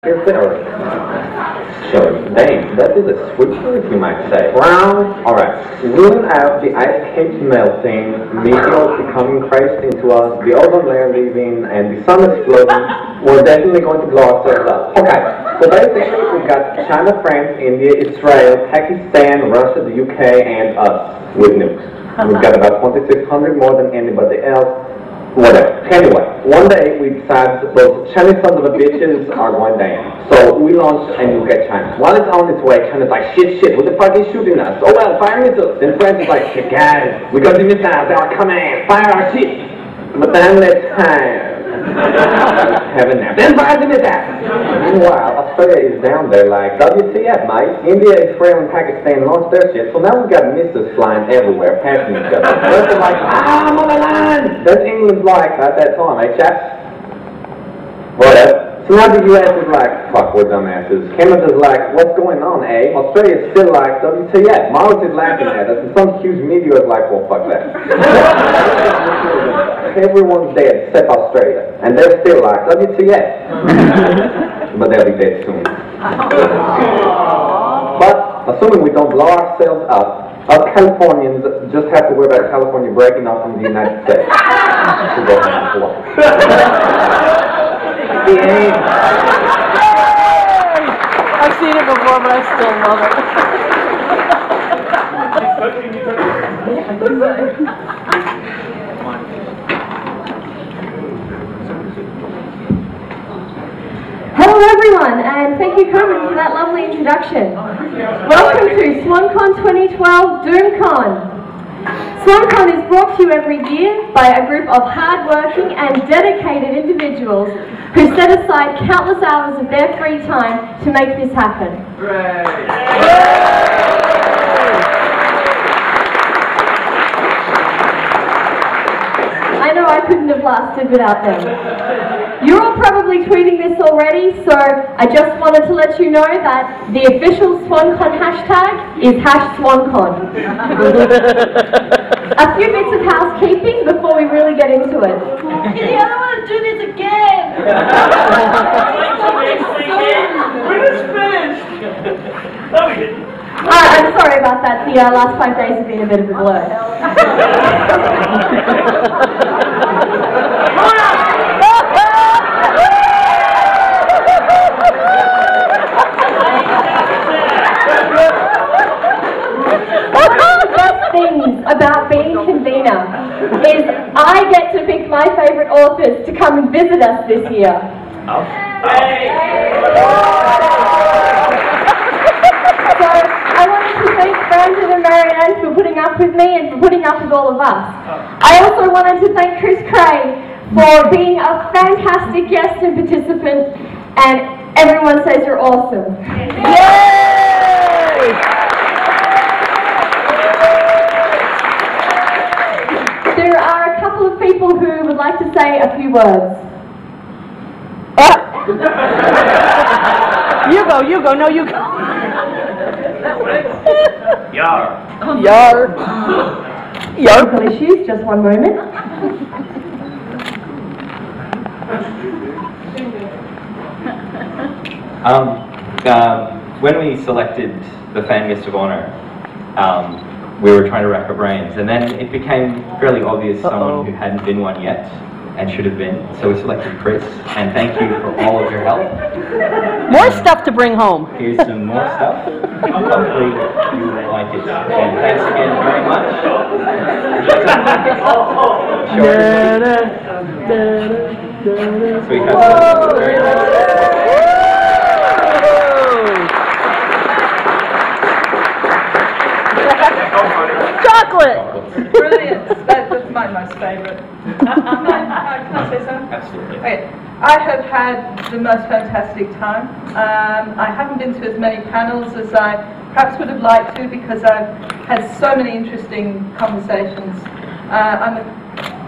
Dang, that is a switcher, you might say. Well, alright. Ruling out the ice caps melting, meteors becoming crashed into us, the ozone layer leaving, and the sun exploding, we're definitely going to blow ourselves up. Okay, so basically we've got China, France, India, Israel, Pakistan, Russia, the UK, and us with nukes. We've got about 2,600 more than anybody else. Whatever. Anyway, one day we decided those Chinese sons of a bitches are going down. So we launched a nuke at China. While it's on its way, China's like, shit, what the fuck is shooting us? Oh well, fire missiles. Then France is like, shit guys, we got the missiles, our command, fire our shit. But then let's have a nap. Then fire the missiles. Meanwhile, Australia is down there like, WTF mate, India, Israel, and Pakistan launched their shit, so now we've got missiles flying everywhere, passing each other. They're like, I'm on the line! That's England's like, at that time, eh chaps? Whatever. So now the US is like, fuck, we're dumbasses. Canada's like, what's going on, eh? Australia's still like, WTF. Mars is laughing at us, and some huge meteor is like, well, fuck that. Everyone's dead except Australia, and they're still like, WTF. But they'll be dead soon. But, assuming we don't blow ourselves up, us Californians just have to worry about California breaking off from the United States. I've seen it before, but I still love it. Hello everyone, and thank you Carmen for that lovely introduction. Welcome to SwanCon 2012 Doom-Con. SwanCon is brought to you every year by a group of hard-working and dedicated individuals who set aside countless hours of their free time to make this happen. I know I couldn't have lasted without them. You're all probably tweeting this already, so I just wanted to let you know that the official SwanCon hashtag is #SwanCon. A few bits of housekeeping before we really get into it. I don't want to do this again! We're just finished! I'm sorry about that. The last 5 days have been a bit of a blur. About being convener is I get to pick my favourite authors to come and visit us this year. So I wanted to thank Brandon and Marianne for putting up with me and for putting up with all of us. I also wanted to thank Chris Cray for being a fantastic guest and participant, and everyone says you're awesome. Yay! There are a couple of people who would like to say a few words. You go, no you go. Yar. Technical issues, just one moment. When we selected the Fan Guest of Honor, we were trying to rack our brains, and then it became fairly obvious someone who hadn't been one yet and should have been, so we selected Chris, and thank you for all of your help. More stuff to bring home. Here's some more stuff. Hopefully you will like it. And thanks again very much. So we have some very nice. Chocolate! Brilliant. That's my most favourite. Can I say something? Absolutely. Okay. I have had the most fantastic time. I haven't been to as many panels as I perhaps would have liked to because I've had so many interesting conversations. I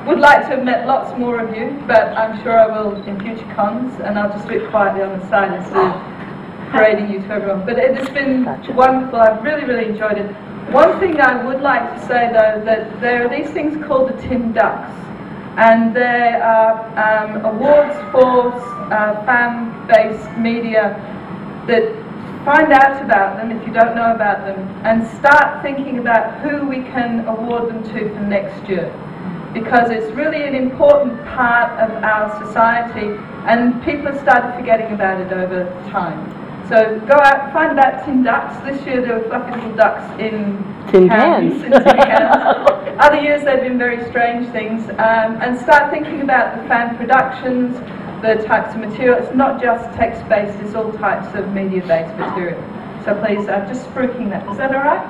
would like to have met lots more of you, but I'm sure I will in future cons, and I'll just do it quietly on the side instead of parading you to everyone. But it has been wonderful. I've really enjoyed it. One thing I would like to say though, that there are these things called the Tin Ducks, and they are awards for fan based media that find out about them if you don't know about them, and start thinking about who we can award them to for next year, because it's really an important part of our society and people have started forgetting about it over time. So go out, find about tin ducks. This year there were fluffy little ducks in Tin cans. cans. In tin cans. Other years they've been very strange things, and start thinking about the fan productions, the types of material. It's not just text-based, it's all types of media-based material. So please, just spruiking that. Is that all right?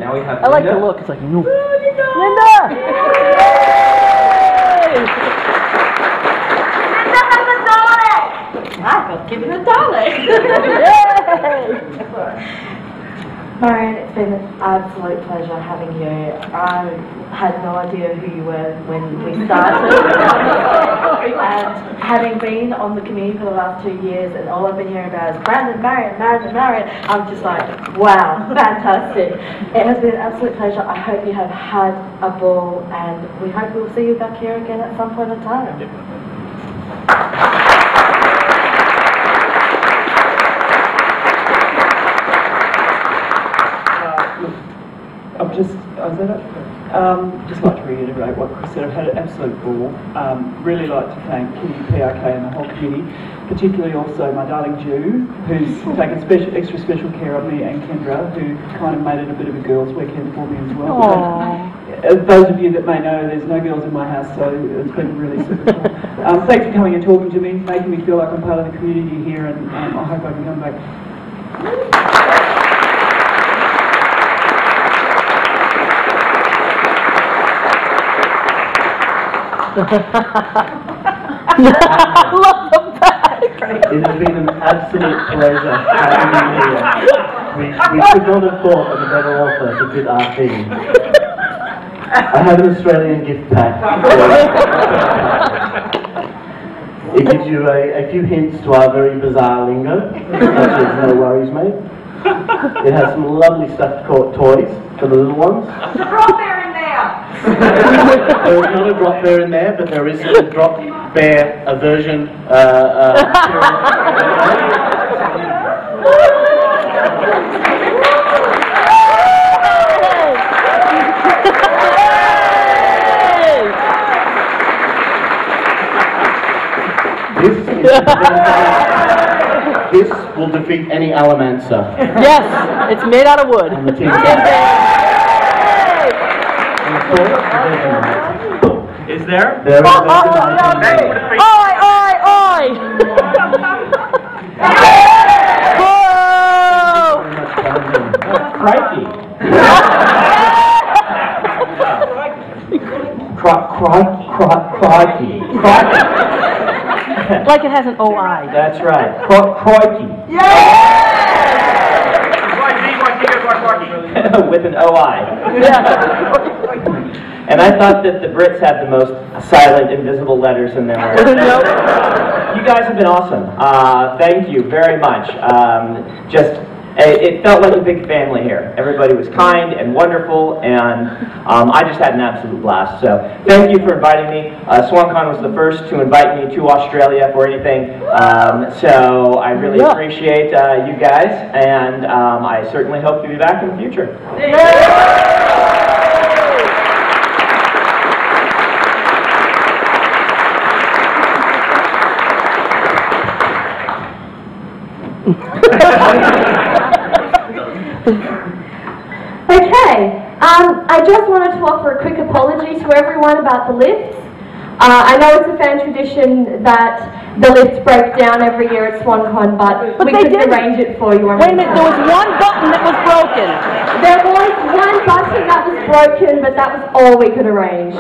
Now we have I like the Linda. look. It's like, no. Linda! I've given a dollar. Marion, it's been an absolute pleasure having you. I had no idea who you were when we started. And having been on the committee for the last 2 years, and all I've been hearing about is Brandon, Marion, I'm just like, wow, fantastic. It has been an absolute pleasure. I hope you have had a ball, and we hope we'll see you back here again at some point in time. Just like to reiterate what Chris said. I've had an absolute ball. Really like to thank Kitty, PRK and the whole committee, particularly also my darling Ju, who's taken extra special care of me, and Kendra, who kind of made it a bit of a girls' weekend for me as well. Those of you that may know, there's no girls in my house, so it's been really super fun. Thanks for coming and talking to me, making me feel like I'm part of the community here, and I hope I can come back. I love the back. It has been an absolute pleasure having you here. We could not have thought of a better offer to fit our team. I have an Australian gift pack. It gives you a few hints to our very bizarre lingo, such as no worries, mate. It has some lovely stuffed toys for the little ones. There's a drop bear in there. There is not a drop bear in there, but there is a drop bear aversion. This will defeat any Alamancer. Yes, it's made out of wood. On the team. Is there? There is Oi, oi, oi! Crikey. Crikey. Like it has an OI. That's right. Crikey. With an OI. And I thought that the Brits had the most silent, invisible letters in their words. Nope. You guys have been awesome. Thank you very much. It felt like a big family here. Everybody was kind and wonderful, and I just had an absolute blast. So thank you for inviting me. SwanCon was the first to invite me to Australia for anything, so I really appreciate you guys, and I certainly hope to be back in the future. Okay, I just wanted to offer a quick apology to everyone about the lifts. I know it's a fan tradition that the lifts break down every year at SwanCon, but we they could didn't. arrange it for you. Wait a minute, there was one button that was broken. There was one button that was broken, but that was all we could arrange.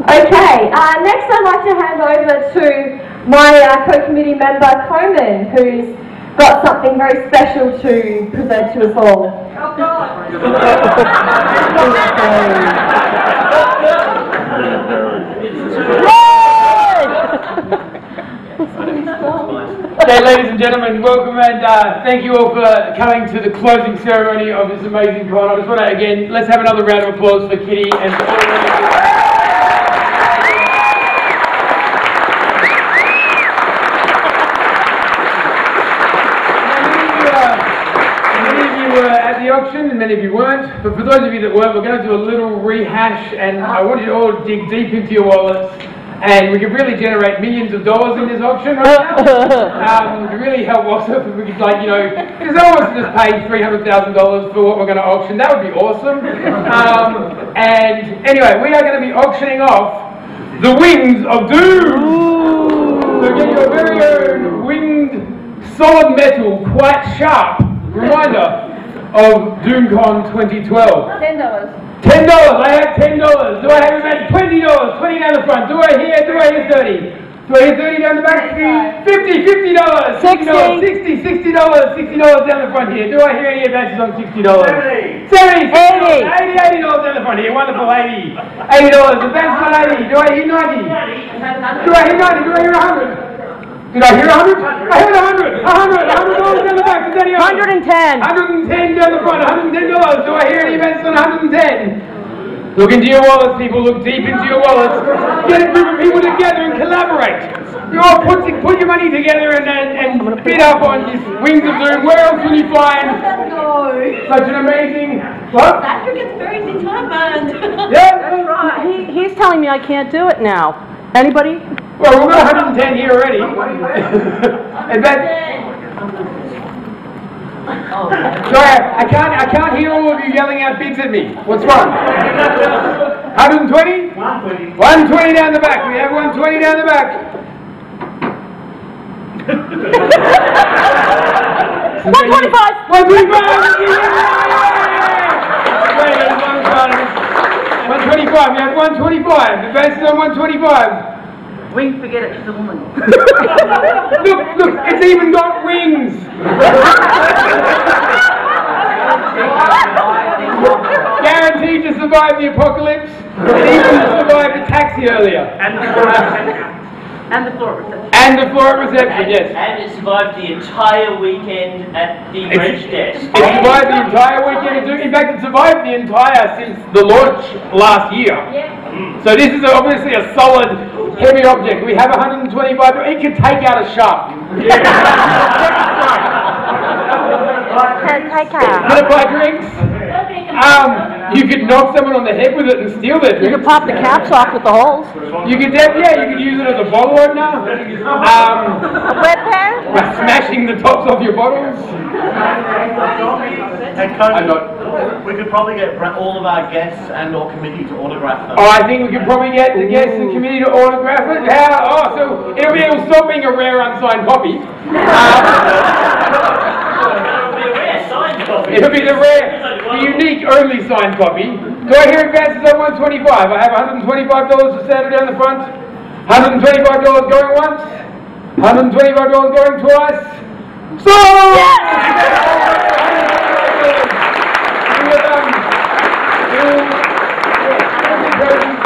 Okay, next I'd like to hand over to my co-committee member, Coleman, who's got something very special to present to us all. Oh God! Okay, ladies and gentlemen, welcome and thank you all for coming to the closing ceremony of this amazing con. I just want to, again, let's have another round of applause for Kitty and for all Many of you were at the auction and many of you weren't, but for those of you that weren't, we're going to do a little rehash and I want you to all dig deep into your wallets. And we could really generate millions of dollars in this auction right now. It would really help also if we could, like, you know, because no one wants to just pay $300,000 for what we're going to auction. That would be awesome. And anyway, we are going to be auctioning off the Wings of Doom. So get your very own winged, solid metal, quite sharp reminder of Doom-Con 2012. $10. $10, I have $10. Do I have about $20? 20 down the front. Do I hear 30? Do I hear 30 down the back? $50, $50, $60, $60 down the front here. Do I hear any advances on $60? 70, $80 down the front here. Wonderful, $80. Advances on 80. Do I hear 90? Do I hear 90? Do I hear 100? Did I hear 100? I heard 100. $100 down the back. Is that any 110. 110 down the front. $110. Do I hear any events on 110? Look into your wallets, people. Look deep into your wallets. Get a group of people together and collaborate. You all put your money together and bid up on this Wings of Doom. Where else will you find such an amazing... What? Patrick gets very determined. Yeah, that's right. He's telling me I can't do it now. Anybody? Well, we've got 110 here already. And that... Sorry, I can't hear all of you yelling out bids at me. What's wrong? 120? 120. 120 down the back. We have 120 down the back. 125. 125. We have 125. The best is on 125. Wings, forget it, she's a woman. Look, it's even got wings. Guaranteed to survive the apocalypse. It even survived the taxi earlier. And the floor reception. And the floor at reception, yes. And it survived the entire weekend at the reg desk. It survived the entire weekend. In fact, it survived the entire since the launch last year. So this is obviously a solid, heavy object. We have 125. It could take out a shark. Can it buy drinks? You could knock someone on the head with it and steal their You drink. could pop the caps off with the holes. You could, you could use it as a bottle opener. A wet pen? By smashing the tops off your bottles. And Conan, we could probably get all of our guests and or committee to autograph them. Oh, I think we could probably get the guests and committee to autograph it. So it'll stop being a rare unsigned copy. It'll be the unique only signed copy. Do I hear advances on 125? I have $125 for Saturday down the front. $125 going once. $125 going twice. So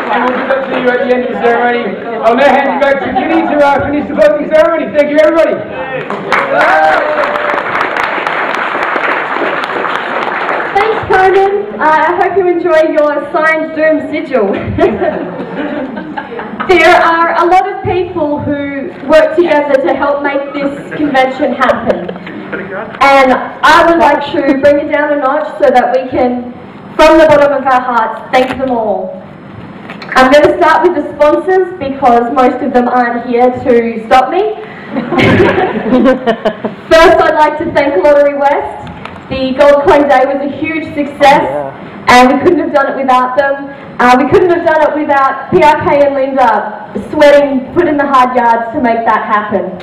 and we'll give that to you at the end of the ceremony. I'll now hand you back to Kitty to finish the closing ceremony. Thank you, everybody. Thanks, Conan. I hope you enjoy your signed Doom sigil. There are a lot of people who work together to help make this convention happen. And I would like to bring it down a notch so that we can, from the bottom of our hearts, thank them all. I'm going to start with the sponsors because most of them aren't here to stop me. First, I'd like to thank Lottery West. The Gold Coin Day was a huge success, and we couldn't have done it without them. We couldn't have done it without PRK and Linda sweating, put in the hard yards to make that happen.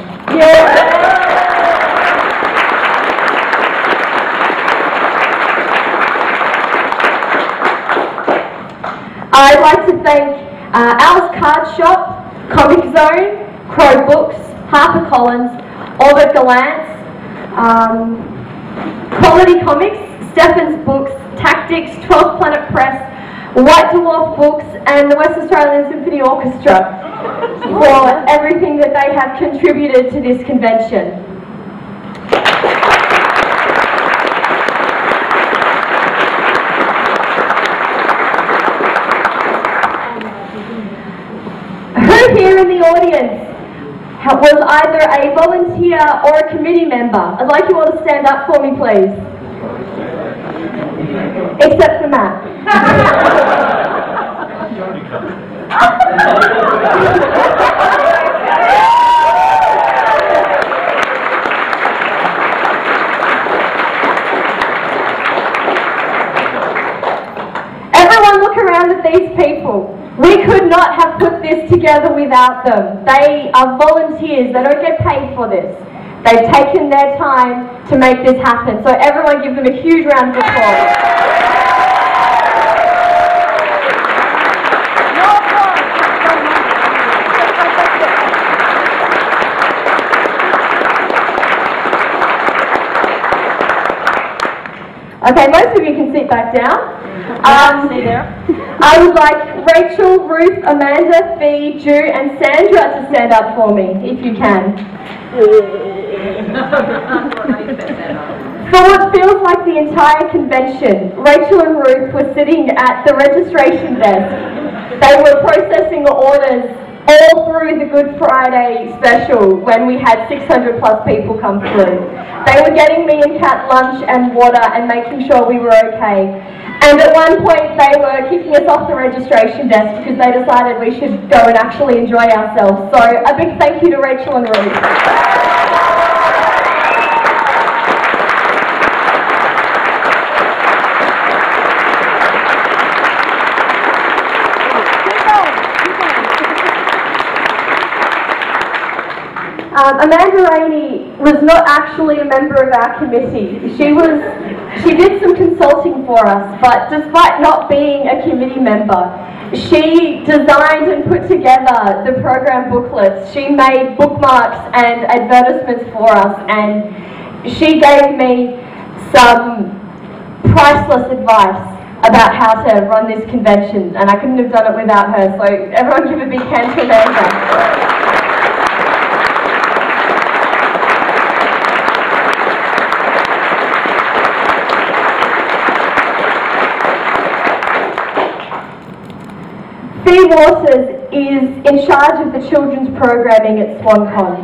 I'd like to thank Alice Card Shop, Comic Zone, Crow Books, HarperCollins, Orbit Gallant, Quality Comics, Stefan's Books, Tactics, 12th Planet Press, White Dwarf Books, and the West Australian Symphony Orchestra. for everything that they have contributed to this convention. Who here in the audience was either a volunteer or a committee member? I'd like you all to stand up for me, please. Except for Matt. Everyone look around at these people. We could not have put this together without them. They are volunteers. They don't get paid for this. They've taken their time to make this happen. So everyone give them a huge round of applause. Okay, most of you can sit back down. I would like Rachel, Ruth, Amanda, Fee, Ju and Sandra to stand up for me, if you can. For what feels like the entire convention, Rachel and Ruth were sitting at the registration desk. They were processing orders all through the Good Friday special when we had 600 plus people come through. They were getting me and Kat lunch and water and making sure we were okay. And at one point they were kicking us off the registration desk because they decided we should go and actually enjoy ourselves. So a big thank you to Rachel and Ruth. Amanda Rainey was not actually a member of our committee. She did some consulting for us, but despite not being a committee member, she designed and put together the program booklets. She made bookmarks and advertisements for us, and she gave me some priceless advice about how to run this convention, and I couldn't have done it without her. So everyone give a big hand to Amanda. Fee Waters is in charge of the children's programming at SwanCon.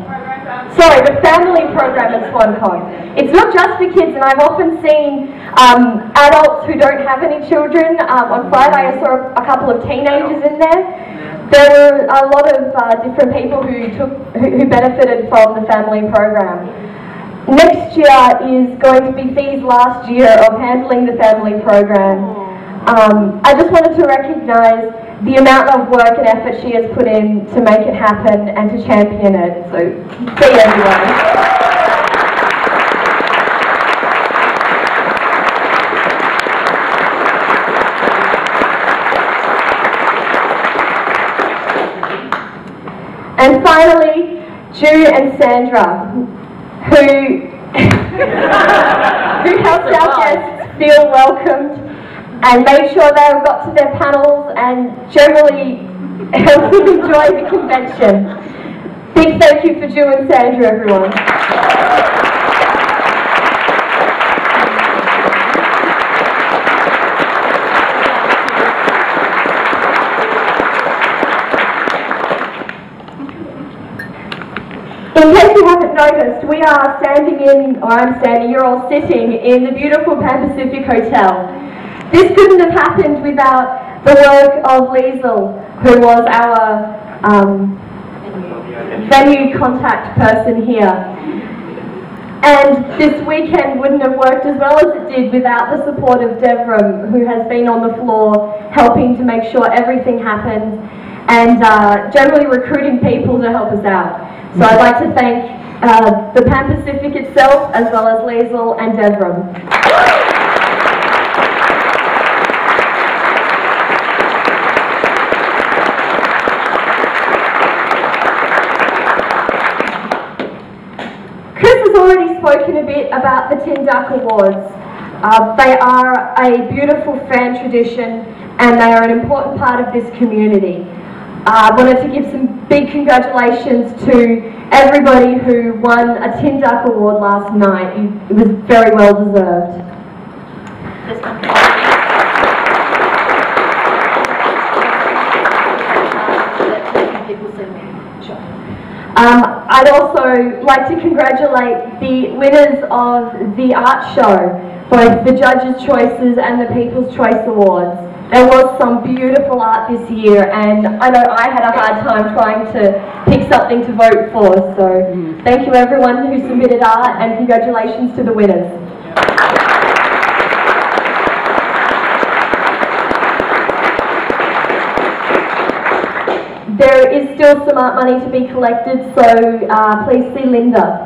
Sorry, the family program at SwanCon. It's not just for kids, and I've often seen adults who don't have any children. On Friday I saw a couple of teenagers in there. There were a lot of different people who benefited from the family program. Next year is going to be Fee's last year of handling the family program. I just wanted to recognise the amount of work and effort she has put in to make it happen and to champion it. So, Fee, everyone. And finally, Ju and Sandra, who helped our guests feel welcomed and made sure they got to their panels and generally helped them enjoy the convention. Big thank you for Ju and Sandra, everyone. In case you haven't noticed, we are standing in, or I'm standing, you're all sitting in the beautiful Pan Pacific Hotel. This couldn't have happened without the work of Liesl, who was our venue contact person here. And this weekend wouldn't have worked as well as it did without the support of Devram, who has been on the floor helping to make sure everything happens and generally recruiting people to help us out. So I'd like to thank the Pan Pacific itself as well as Liesl and Devram. Already spoken a bit about the Tin Duck Awards. They are a beautiful fan tradition and they are an important part of this community. I wanted to give some big congratulations to everybody who won a Tin Duck Award last night. It was very well deserved. I'd also like to congratulate the winners of the art show, both the Judges' Choices and the People's Choice Awards. There was some beautiful art this year, and I know I had a hard time trying to pick something to vote for, so thank you everyone who submitted art, and congratulations to the winners. There is still some art money to be collected, so please see Linda.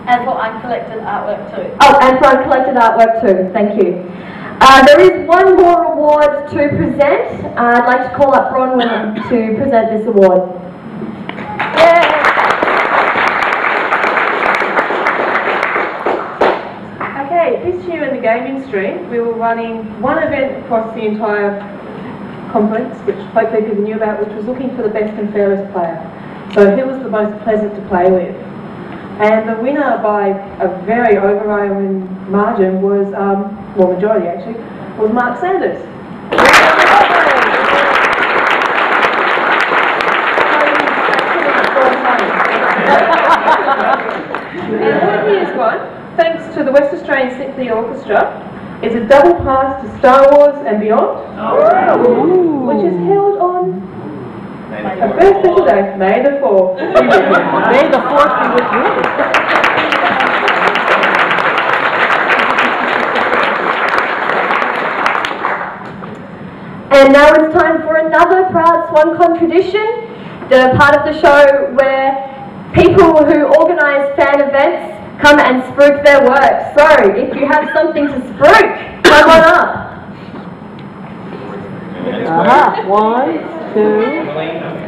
And for uncollected artwork too. Oh, and for uncollected artwork too, thank you. There is one more award to present. I'd like to call up Bronwyn to present this award. Okay, this year in the gaming stream, we were running one event across the entire conference, which hopefully people knew about, which was looking for the best and fairest player. So who was the most pleasant to play with? And the winner by a very overwhelming margin was, well, majority actually, was Mark Sanders. And what he has won, thanks to the West Australian Symphony Orchestra, is a double pass to Star Wars and Beyond, which is held on a very special day, May the 4th. May the 4th be with you. And now it's time for another proud SwanCon tradition, the part of the show where people who organise fan events come and spruik their work. So, if you have something to spruik, come on up. One, two,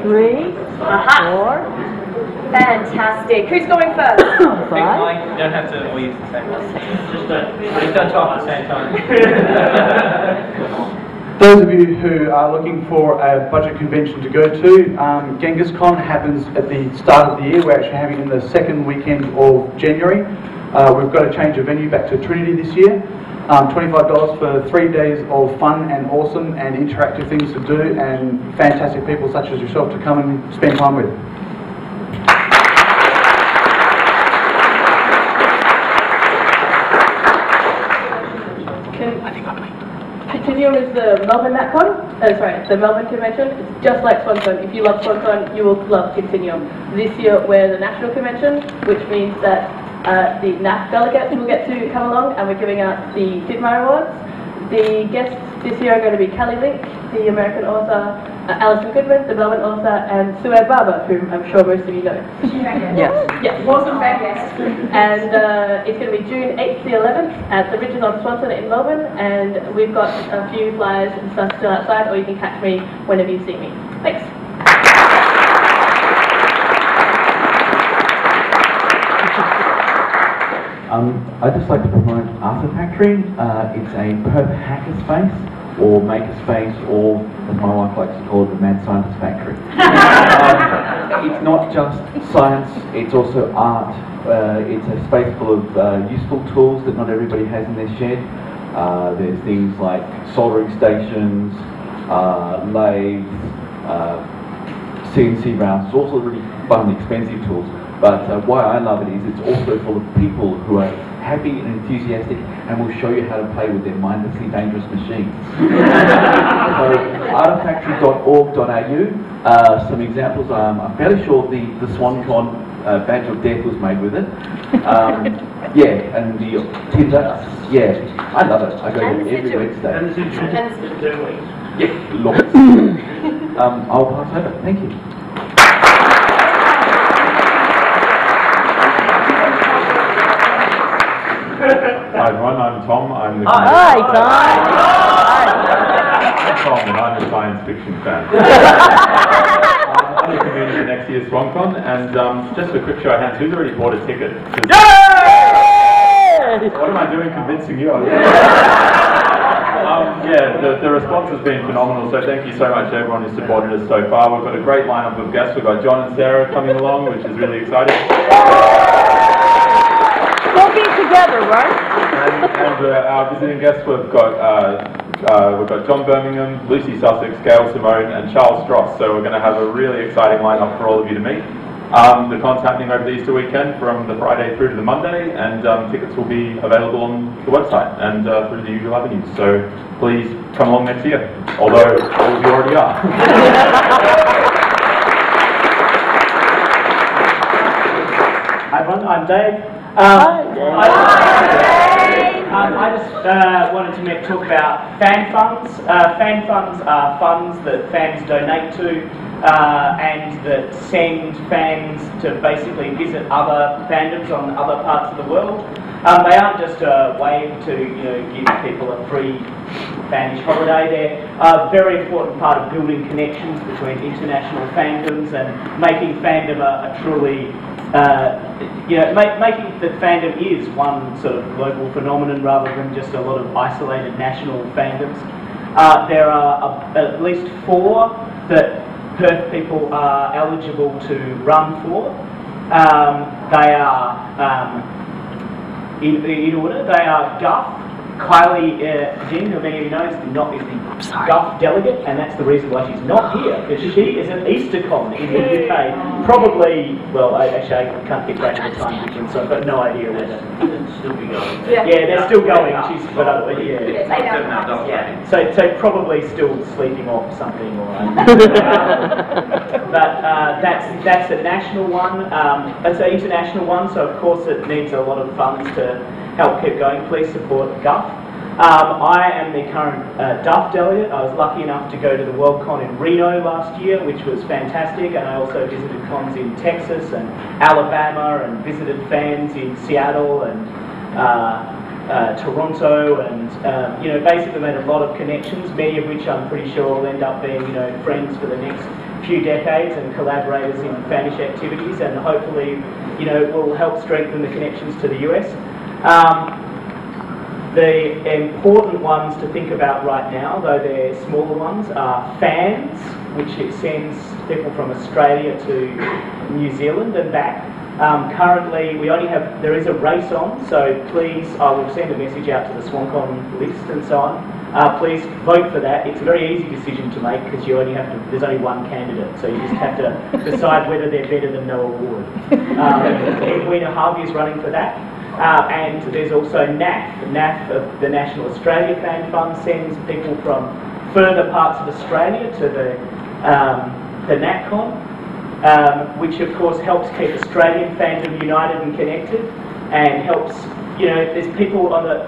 three, four. Fantastic. Who's going first? You don't have to all use the same one. Just don't talk at the same time. Those of you who are looking for a budget convention to go to, Genghis Con happens at the start of the year. We're actually having it in the second weekend of January. We've got to change the venue back to Trinity this year. $25 for 3 days of fun and awesome and interactive things to do, and fantastic people such as yourself to come and spend time with. Continuum is the Melbourne NatCon, the Melbourne Convention. It's just like SwanCon. If you love SwanCon, you will love Continuum. This year we're the National Convention, which means that the NAF delegates will get to come along, and we're giving out the Fidmar Awards. The guests this year are going to be Kelly Link, the American author, Alison Goodman, the Melbourne author, and Sued Baba, whom I'm sure most of you know. Yes. Yeah, awesome back guest. And it's going to be June 8th to the 11th at the Ridges on Swanson in Melbourne, and we've got a few flyers and stuff still outside, or you can catch me whenever you see me. Thanks. I'd just like to promote Artifactory. It's a Perth hackerspace, or makerspace, or as my wife likes to call it, the Mad Scientist Factory. It's not just science, it's also art. It's a space full of useful tools that not everybody has in their shed. There's things like soldering stations, lathes, CNC routers, also really fun and expensive tools. But why I love it is it's also full of people who are happy and enthusiastic and will show you how to play with their mindlessly dangerous machines. So artifactory.org.au, some examples, I'm fairly sure the SwanCon badge of death was made with it. Yeah, and the Tinder, yeah, I love it. I go there every Wednesday. And the Yeah, lots. I'll pass over, thank you. Hi everyone, I'm Tom. I'm the Hi, Tom. Tom, and I'm a science fiction fan. I'm the convener for next year's SwanCon, and just a quick show of hands, who's already bought a ticket? What am I doing convincing you? Yeah, the response has been phenomenal, so thank you so much to everyone who's supported us so far. We've got a great lineup of guests. We've got John and Sarah coming along, which is really exciting. Working together, right? And our visiting guests, we've got John Birmingham, Lucy Sussex, Gail Simone, and Charles Stross. So we're going to have a really exciting lineup for all of you to meet. The con's happening over the Easter weekend from the Friday through to the Monday, and tickets will be available on the website and through the usual avenues. So please come along next year, although all of you already are. Hi everyone, I'm Dave. I just wanted to talk about fan funds. Fan funds are funds that fans donate to and that send fans to basically visit other fandoms on other parts of the world. They aren't just a way to give people a free fanish holiday. They're a very important part of building connections between international fandoms and making fandom a truly making that fandom is one sort of global phenomenon rather than just a lot of isolated national fandoms. There are at least 4 that Perth people are eligible to run for. They are, in order, they are Guff. Kylie Jean, who many of you know, is the Guff delegate, and that's the reason why she's not here, because she is at EasterCon in the UK. Probably, well, actually I can't get back to the time difference, so I've got no idea whether they'll still be going. Yeah, they're still going. She's, so probably still sleeping off something, or but that's a national one. It's an international one, so of course it needs a lot of funds to help keep going. Please support Guff. I am the current Duff delegate. I was lucky enough to go to the WorldCon in Reno last year, which was fantastic, and I also visited cons in Texas and Alabama and visited fans in Seattle and Toronto, and basically made a lot of connections, many of which I'm pretty sure will end up being friends for the next few decades and collaborators in fanish activities, and hopefully will help strengthen the connections to the US. The important ones to think about right now, though they're smaller ones, are fans, which it sends people from Australia to New Zealand and back. Currently, there is a race on, so please, I will send a message out to the SwanCon list and so on. Please vote for that. It's a very easy decision to make because there's only one candidate, so you just have to decide whether they're better than no award. Edwina Harvey is running for that. And there's also NAF. NAF, the National Australia Fan Fund, sends people from further parts of Australia to the NatCon, which of course helps keep Australian fandom united and connected, and helps. There's people on the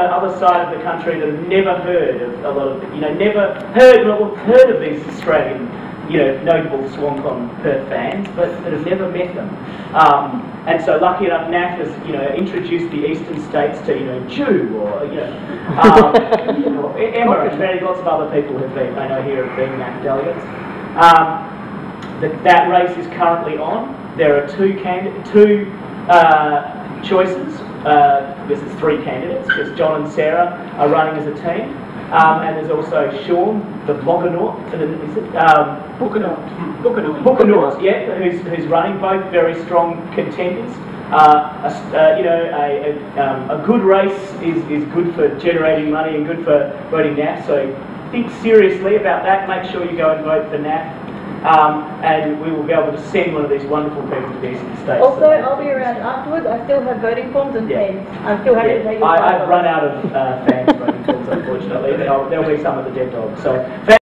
other side of the country that have never heard of a lot of, never heard of these Australian, notable SwanCon Perth fans, but that have never met them. And so, lucky enough, NAF has, introduced the eastern states to, Jew or, Emma, and lots of other people have been, I know here, have been NAF delegates. That race is currently on. There are two choices. This is 3 candidates, because John and Sarah are running as a team. And there's also Sean, the Bloggernaut, Bookanaut, yeah, who's running, both very strong contenders. A good race is good for generating money and good for voting NAF, so think seriously about that. Make sure you go and vote for NAF. And we will be able to send one of these wonderful people to the Eastern States. Also, I'll be around afterwards. I still have voting forms and pens. I'm still happy to take your I've run out of fans voting forms, unfortunately. There'll be some of the dead dogs. So.